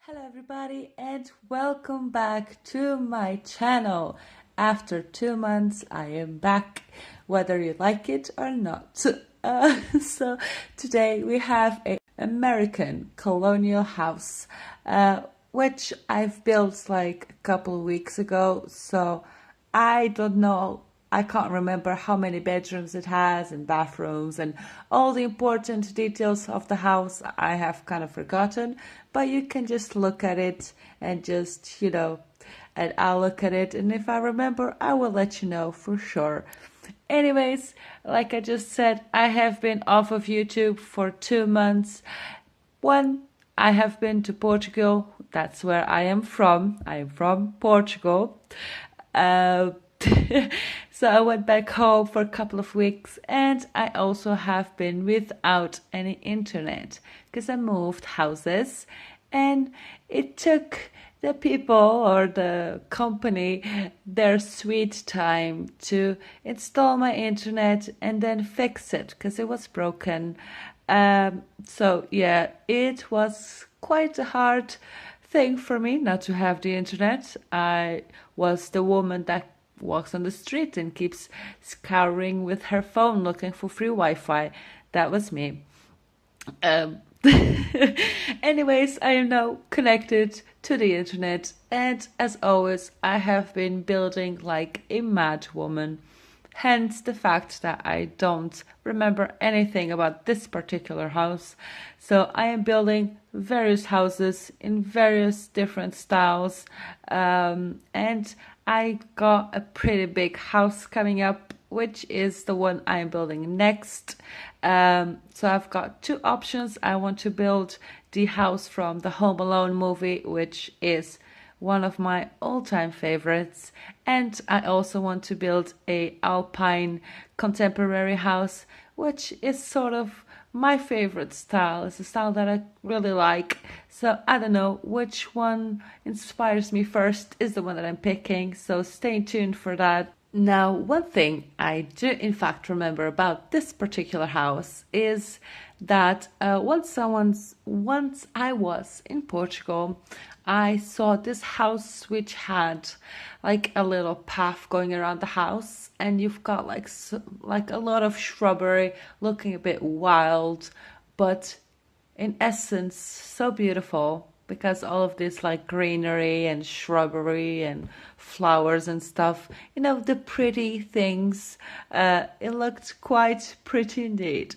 Hello everybody and welcome back to my channel. After 2 months I am back, whether you like it or not. So today we have an American colonial house, which I've built like a couple of weeks ago. So I don't know, I can't remember how many bedrooms it has and bathrooms and all the important details of the house. I have kind of forgotten, but you can just look at it and and I'll look at it. And if I remember, I will let you know for sure. Anyways, like I just said, I have been off of YouTube for 2 months. One, I have been to Portugal. That's where I am from. I am from Portugal. Uh, so I went back home for a couple of weeks, and I also have been without any internet because I moved houses, and it took the people or the company their sweet time to install my internet and then fix it because it was broken. So yeah, it was quite a hard thing for me not to have the internet. I was the woman that walks on the street and keeps scouring with her phone looking for free Wi-Fi. That was me. Um, Anyways, I am now connected to the internet, and as always, I have been building like a mad woman. Hence the fact that I don't remember anything about this particular house. So I am building various houses in various different styles, and I got a pretty big house coming up, which is the one I'm building next. So I've got two options. I want to build the house from the Home Alone movie, which is one of my all-time favorites, and I also want to build a alpine contemporary house, which is sort of my favorite style. It's a style that I really like. So I don't know which one inspires me first is the one that I'm picking, so stay tuned for that. Now, one thing I do in fact remember about this particular house is that once I was in Portugal, I saw this house which had like a little path going around the house, and you've got like a lot of shrubbery, looking a bit wild, but in essence so beautiful because all of this like greenery and shrubbery and flowers and stuff, the pretty things, it looked quite pretty indeed.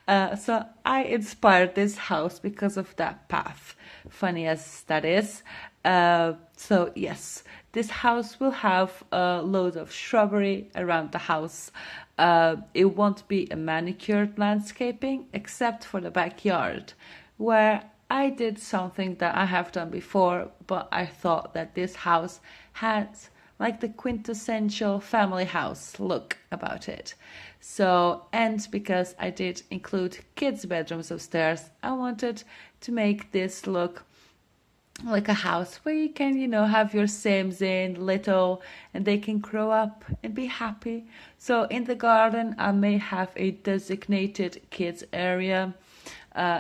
So I inspired this house because of that path, funny as that is. So yes, this house will have a load of shrubbery around the house. It won't be a manicured landscaping except for the backyard, where I did something that I have done before, but I thought that this house had like the quintessential family house look about it. So, and because I did include kids' bedrooms upstairs, I wanted to make this look like a house where you can, have your Sims in little and they can grow up and be happy. So in the garden, I may have a designated kids area.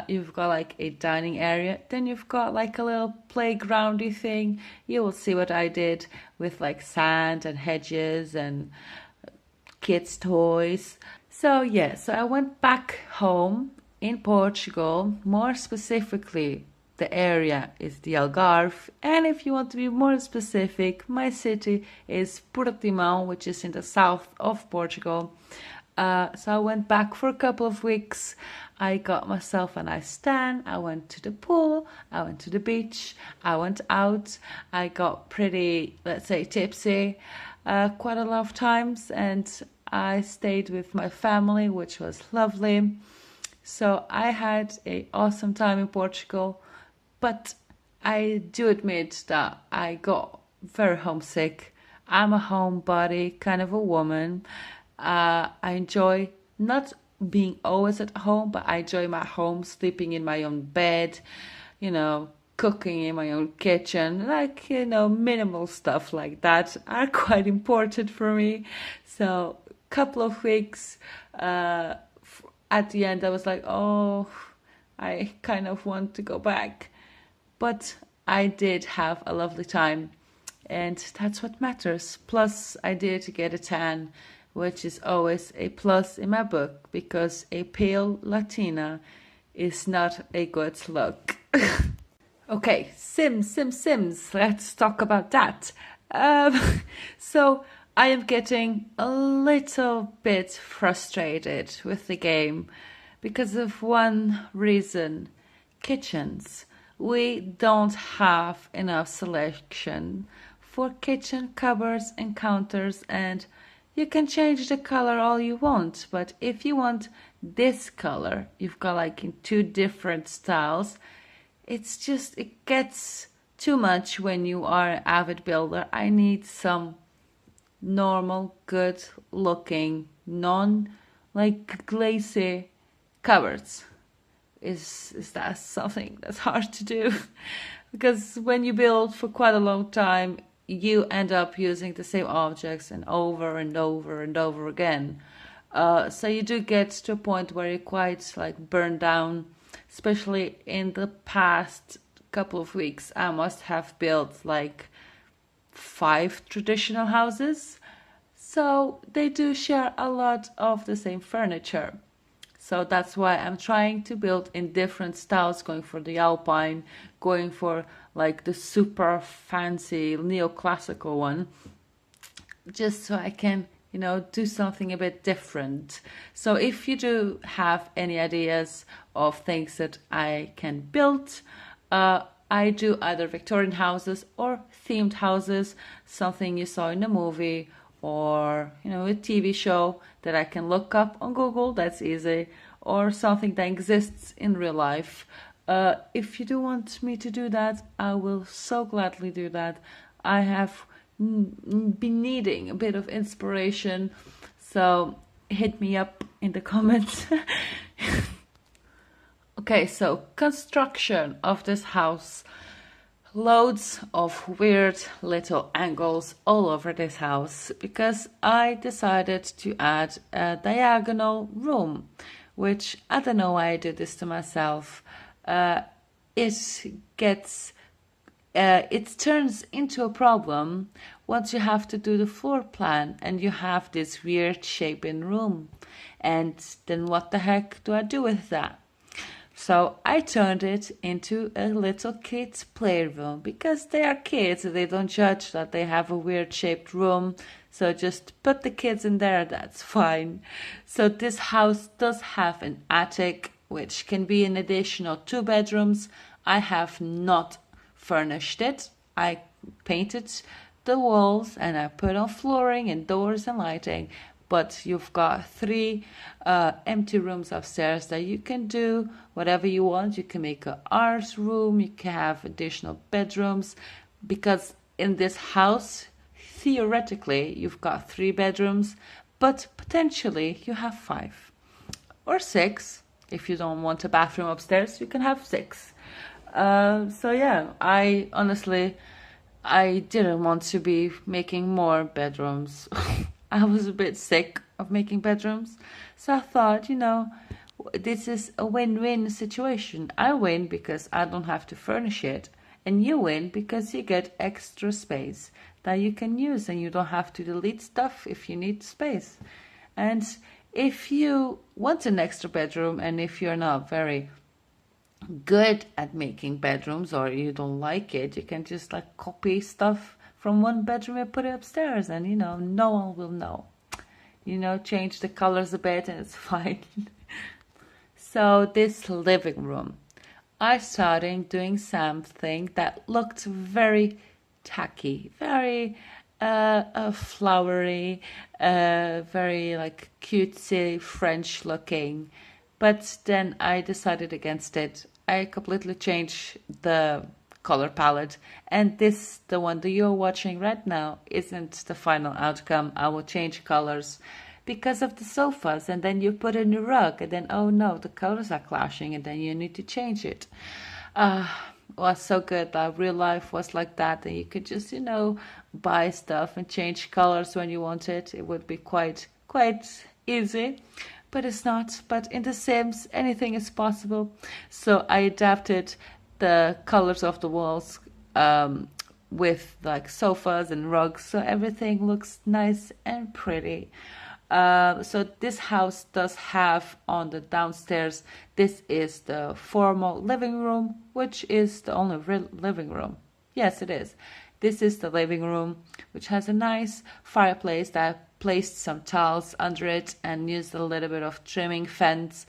You've got like a dining area, then you've got like a little playgroundy thing. You will see what I did with like sand and hedges and kids' toys. So yeah, so I went back home in Portugal, more specifically the area is the Algarve, and if you want to be more specific, my city is Portimão, which is in the south of Portugal. So I went back for a couple of weeks. I got myself a nice tan. I went to the pool. I went to the beach. I went out. I got pretty, let's say, tipsy quite a lot of times. And I stayed with my family, which was lovely. So I had an awesome time in Portugal. But I do admit that I got very homesick. I'm a homebody, kind of a woman. I enjoy not being always at home, but I enjoy my home, sleeping in my own bed, cooking in my own kitchen, like, minimal stuff like that are quite important for me. So, couple of weeks at the end, I was like, oh, I kind of want to go back. But I did have a lovely time, and that's what matters. Plus, I did get a tan, which is always a plus in my book because a pale Latina is not a good look. Okay, Sims. Let's talk about that. So I am getting a little bit frustrated with the game because of one reason: kitchens. We don't have enough selection for kitchen cupboards and counters, and you can change the color all you want, but if you want this color, you've got like in two different styles. It gets too much when you are an avid builder. I need some normal, good looking, non like glazy cupboards. Is that something that's hard to do? Because when you build for quite a long time, you end up using the same objects and over and over and over again. So you do get to a point where you're quite like burned down. Especially in the past couple of weeks, I must have built like 5 traditional houses. So they do share a lot of the same furniture. So that's why I'm trying to build in different styles, going for the Alpine, going for like the super fancy neoclassical one, just so I can, do something a bit different. So if you do have any ideas of things that I can build, I do either Victorian houses or themed houses, something you saw in a movie or, a TV show that I can look up on Google, that's easy, or something that exists in real life. If you do want me to do that, I will so gladly do that. I have been needing a bit of inspiration, so hit me up in the comments. Okay, so construction of this house. Loads of weird little angles all over this house because I decided to add a diagonal room, which I don't know why I do this to myself. It turns into a problem once you have to do the floor plan and you have this weird shape in room. And then what the heck do I do with that? So I turned it into a little kids' playroom because they are kids. They don't judge that they have a weird shaped room. So just put the kids in there, that's fine. So this house does have an attic, which can be an additional 2 bedrooms. I have not furnished it. I painted the walls and I put on flooring and doors and lighting. But you've got 3 empty rooms upstairs that you can do whatever you want. You can make an art room, you can have additional bedrooms, because in this house, theoretically, you've got 3 bedrooms, but potentially you have 5 or 6. If you don't want a bathroom upstairs, you can have 6. So yeah, I didn't want to be making more bedrooms. I was a bit sick of making bedrooms. So I thought, this is a win-win situation. I win because I don't have to furnish it. And you win because you get extra space that you can use and you don't have to delete stuff if you need space. And if you want an extra bedroom and if you're not very good at making bedrooms or you don't like it, you can just like copy stuff from one bedroom and put it upstairs and no one will know. Change the colors a bit and it's fine. So this living room, I started doing something that looked very tacky, very flowery, very like cutesy French looking. But then I decided against it. I completely changed the color palette, and the one that you're watching right now isn't the final outcome. I will change colors because of the sofas, and then you put a new rug, and then oh no, the colors are clashing, and then you need to change it. It was so good that real life was like that, and you could just buy stuff and change colors when you want it. It would be quite easy. But it's not. But in The Sims, anything is possible. So I adapted the colors of the walls with like sofas and rugs, so everything looks nice and pretty. So this house does have on the downstairs, this is the formal living room, which is the only real living room. Yes, it is. This is the living room, which has a nice fireplace that I placed some tiles under it and used a little bit of trimming fence,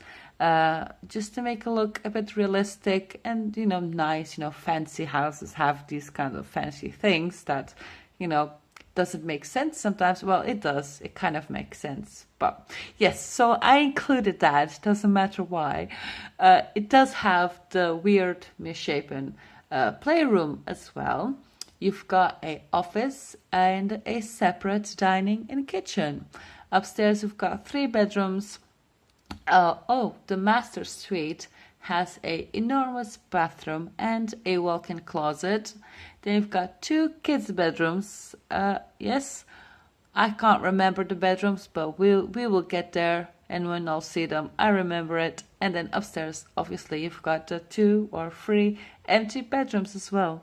just to make it look a bit realistic and, nice. Fancy houses have these kind of fancy things that, doesn't make sense sometimes. Well, it does. It kind of makes sense. But yes, so I included that. Doesn't matter why. It does have the weird misshapen playroom as well. You've got a office and a separate dining and kitchen. Upstairs, you've got 3 bedrooms. The master suite has a enormous bathroom and a walk-in closet. Then you've got 2 kids' bedrooms. Yes, I can't remember the bedrooms, but we will get there, and when I'll see them, I remember it. And then upstairs, obviously, you've got the 2 or 3 empty bedrooms as well.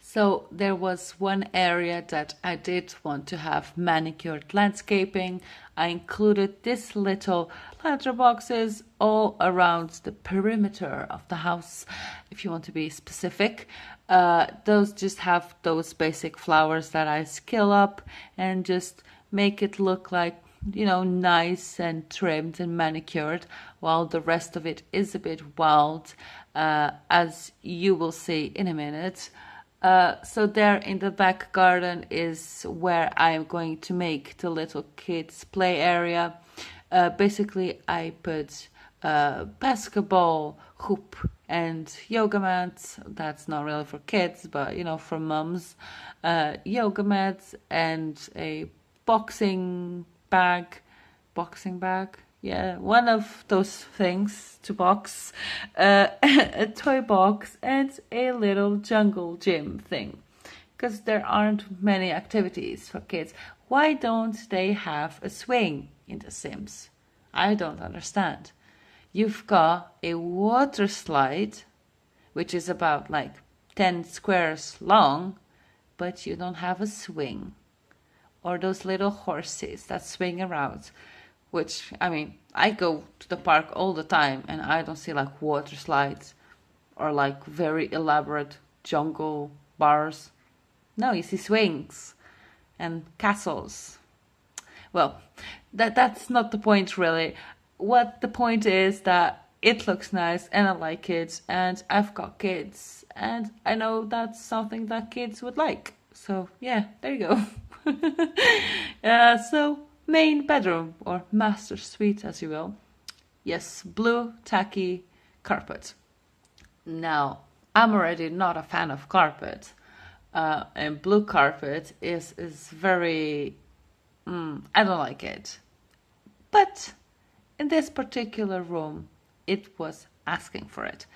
So there was one area that I did want to have manicured landscaping. I included these little letterboxes all around the perimeter of the house, if you want to be specific. Those just have those basic flowers that I scale up and just make it look like, nice and trimmed and manicured, while the rest of it is a bit wild, as you will see in a minute. So there in the back garden is where I'm going to make the little kids play area. Basically, I put basketball hoop and yoga mats. That's not really for kids, but for mums. Yoga mats and a boxing bag. Yeah, one of those things to box, a toy box, and a little jungle gym thing. Because there aren't many activities for kids. Why don't they have a swing in The Sims? I don't understand. You've got a water slide, which is about like 10 squares long, but you don't have a swing. Or those little horses that swing around. Which, I go to the park all the time and I don't see like water slides or like very elaborate jungle bars. No, you see swings and castles. Well, that's not the point really. What the point is that it looks nice and I like it, and I've got kids and I know that's something that kids would like. So yeah, there you go. So main bedroom, or master suite as you will. Yes, blue tacky carpet. Now, I'm already not a fan of carpet. And blue carpet is very... I don't like it. But in this particular room, it was asking for it.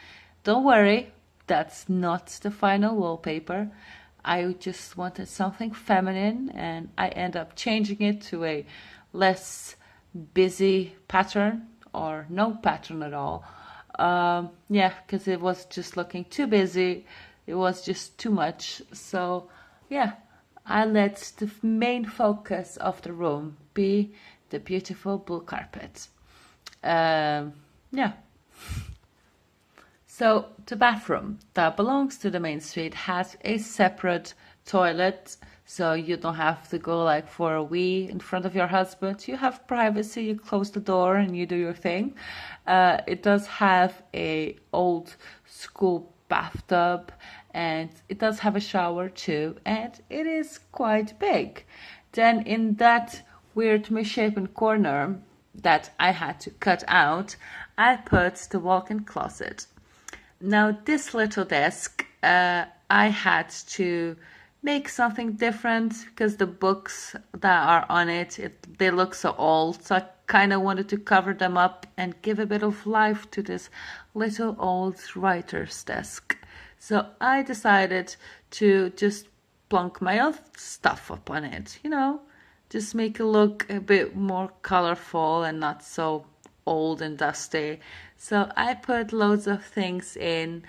Don't worry, that's not the final wallpaper. I just wanted something feminine, and I end up changing it to a less busy pattern, or no pattern at all. Because it was just looking too busy. It was just too much. So, yeah, I let the main focus of the room be the beautiful blue carpet. So the bathroom that belongs to the main suite has a separate toilet, so you don't have to go like for a wee in front of your husband. You have privacy, you close the door and you do your thing. It does have a old school bathtub, and it does have a shower too, and it is quite big. Then in that weird misshapen corner that I had to cut out, I put the walk-in closet. Now this little desk, I had to make something different because the books that are on it, they look so old. So I kind of wanted to cover them up and give a bit of life to this little old writer's desk. So I decided to just plunk my own stuff up on it, just make it look a bit more colorful and not so old and dusty. So I put loads of things in.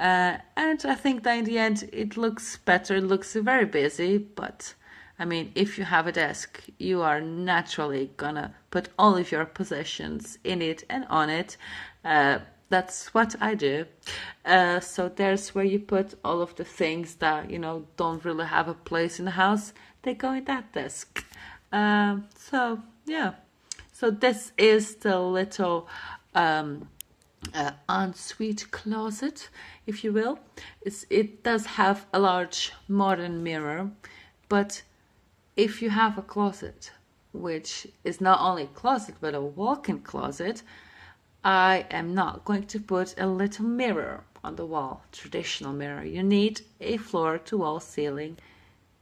And I think that in the end it looks better. It looks very busy, but I mean, if you have a desk, you are naturally gonna put all of your possessions in it and on it. That's what I do. So there's where you put all of the things that, don't really have a place in the house. They go in that desk. So yeah. So this is the little ensuite closet, if you will. It does have a large modern mirror, but if you have a closet, which is not only a closet but a walk-in closet, I am not going to put a little mirror on the wall, traditional mirror. You need a floor-to-wall ceiling,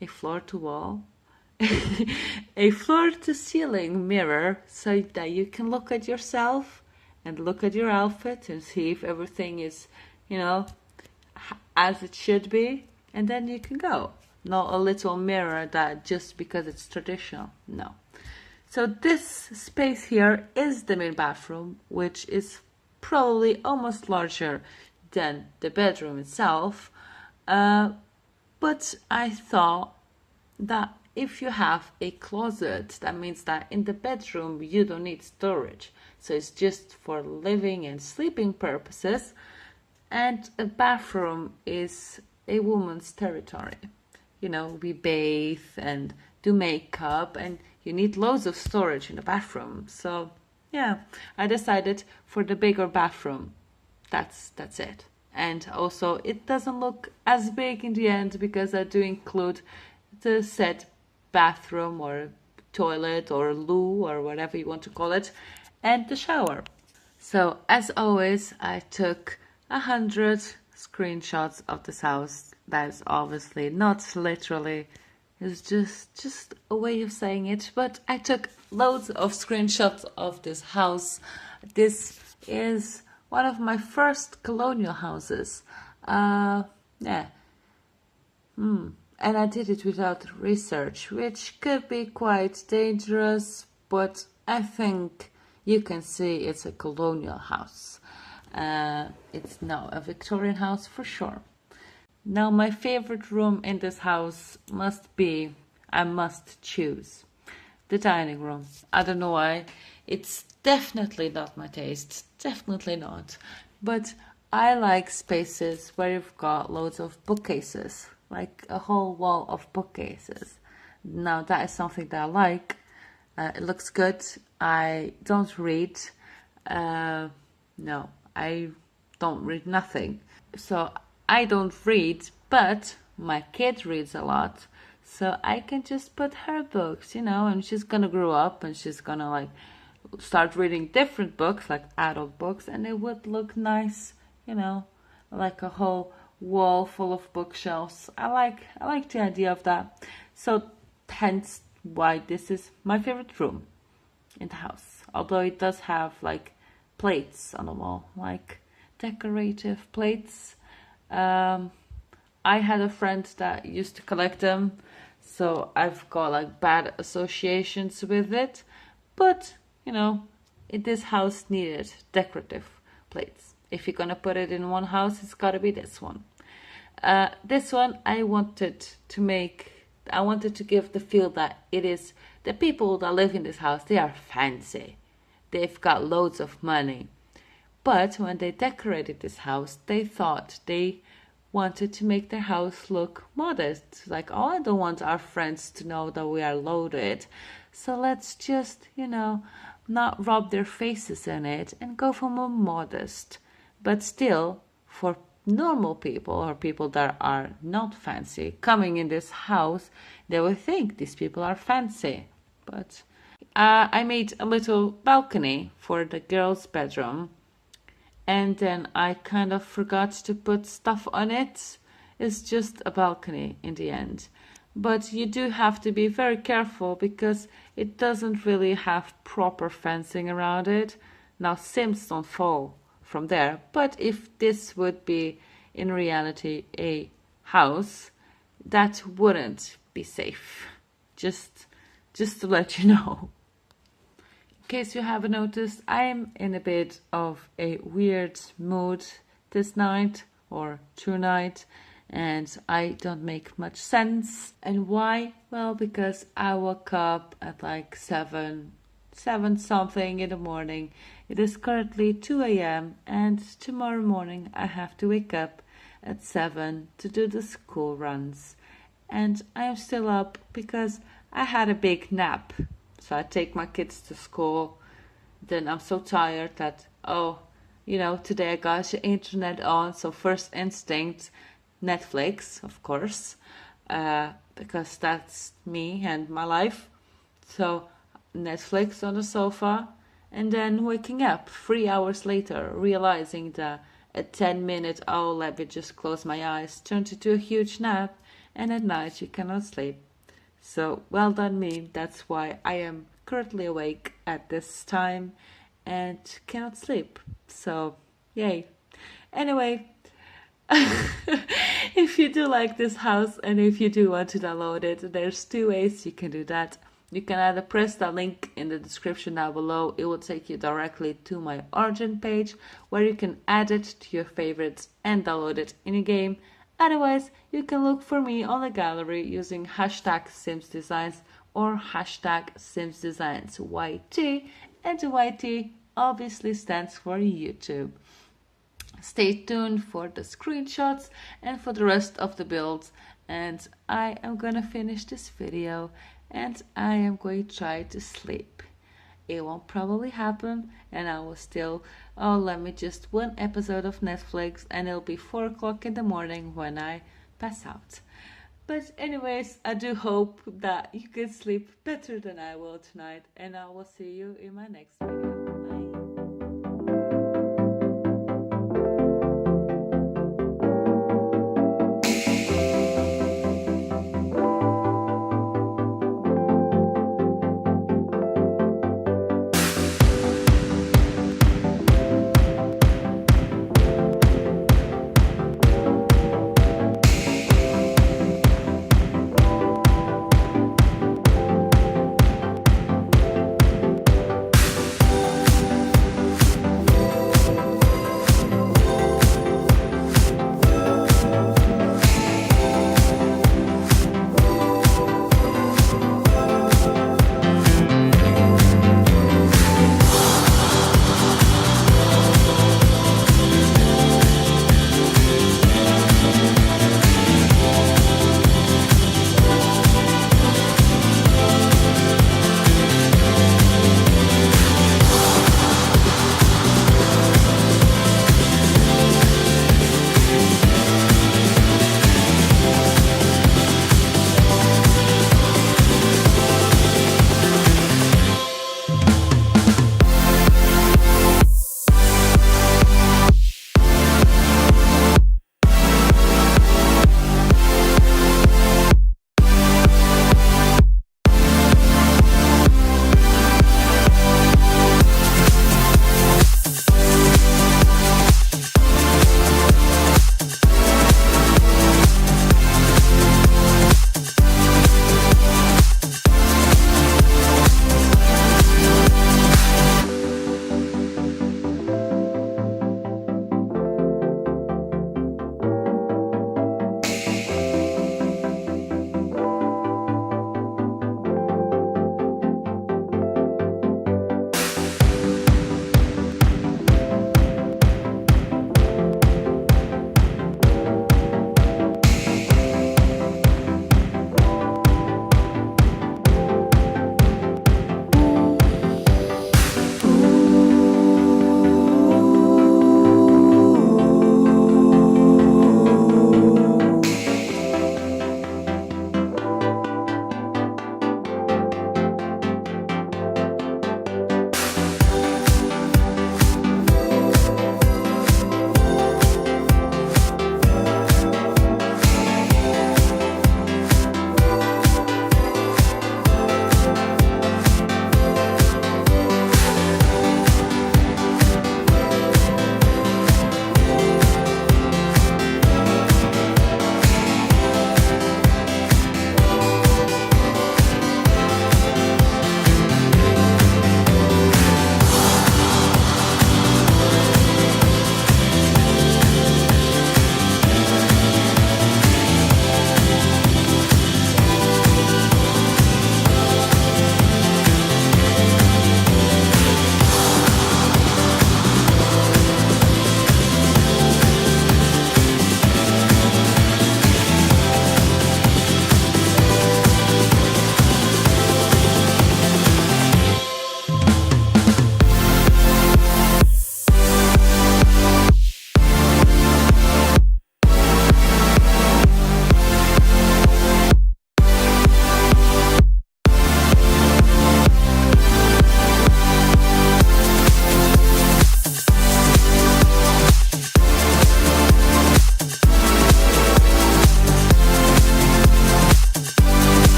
a floor-to-wall, a floor-to-ceiling mirror so that you can look at yourself and look at your outfit and see if everything is, as it should be, and then you can go. Not a little mirror that just because it's traditional. No. So this space here is the main bathroom, which is probably almost larger than the bedroom itself. But I thought that if you have a closet, that means that in the bedroom you don't need storage. So it's just for living and sleeping purposes. And a bathroom is a woman's territory. We bathe and do makeup, and you need loads of storage in the bathroom. So yeah, I decided for the bigger bathroom, that's it. And also it doesn't look as big in the end because I do include the said bathroom or toilet or loo or whatever you want to call it, and the shower. So as always, I took 100 screenshots of this house. That is obviously not literally, it's just a way of saying it, but I took loads of screenshots of this house. This is one of my first colonial houses. Yeah. And I did it without research, which could be quite dangerous, but I think you can see it's a colonial house. It's not a Victorian house for sure. Now, my favorite room in this house I must choose the dining room. I don't know why. It's definitely not my taste. Definitely not. But I like spaces where you've got loads of bookcases, like a whole wall of bookcases. Now, that is something that I like. It looks good. I don't read. No, I don't read nothing. So I don't read, but my kid reads a lot. So I can just put her books, and she's gonna grow up and she's gonna start reading different books, like adult books, and it would look nice, like a whole wall full of bookshelves. I like the idea of that. So hence why this is my favorite room in the house. Although it does have plates on the wall, like decorative plates. I had a friend that used to collect them, so I've got bad associations with it. But this house needed decorative plates. If you're gonna put it in one house, it's gotta be this one. This one I wanted to give the feel that it is the people that live in this house, they are fancy. They've got loads of money. But when they decorated this house, they thought they wanted to make their house look modest. Oh, I don't want our friends to know that we are loaded. So let's just, not rub their faces in it and go for more modest. But still, for normal people or people that are not fancy coming in this house, they will think these people are fancy. But I made a little balcony for the girls' bedroom, and then I kind of forgot to put stuff on it. It's just a balcony in the end. But you do have to be very careful because it doesn't really have proper fencing around it. Now, Sims don't fall from there, but if this would be in reality a house, that wouldn't be safe. Just to let you know. In case you haven't noticed, I'm in a bit of a weird mood this night. or tonight, and I don't make much sense. And why? Well, because I woke up at like 7 something in the morning. It is currently 2 a.m. and tomorrow morning I have to wake up at 7 to do the school runs. And I am still up because I had a big nap. So I take my kids to school. Then I'm so tired that, today I got the internet on. So first instinct, Netflix, of course, because that's me and my life. So Netflix on the sofa, and then waking up 3 hours later, realizing that a 10-minute, oh, let me just close my eyes, turned into a huge nap, and at night you cannot sleep. So well done me, that's why I am currently awake at this time and cannot sleep. So yay. Anyway, if you do like this house and if you do want to download it, there's 2 ways you can do that. You can either press the link in the description down below. It will take you directly to my Origin page where you can add it to your favorites and download it in a game. Otherwise, you can look for me on the gallery using hashtag SimsDesigns or hashtag SimsDesignsYT, and the YT obviously stands for YouTube. Stay tuned for the screenshots and for the rest of the builds, and I am gonna finish this video and I am going to try to sleep. It won't probably happen, and I will still, let me just one episode of Netflix and it'll be 4 o'clock in the morning when I pass out. But anyways, I do hope that you can sleep better than I will tonight, and I will see you in my next video.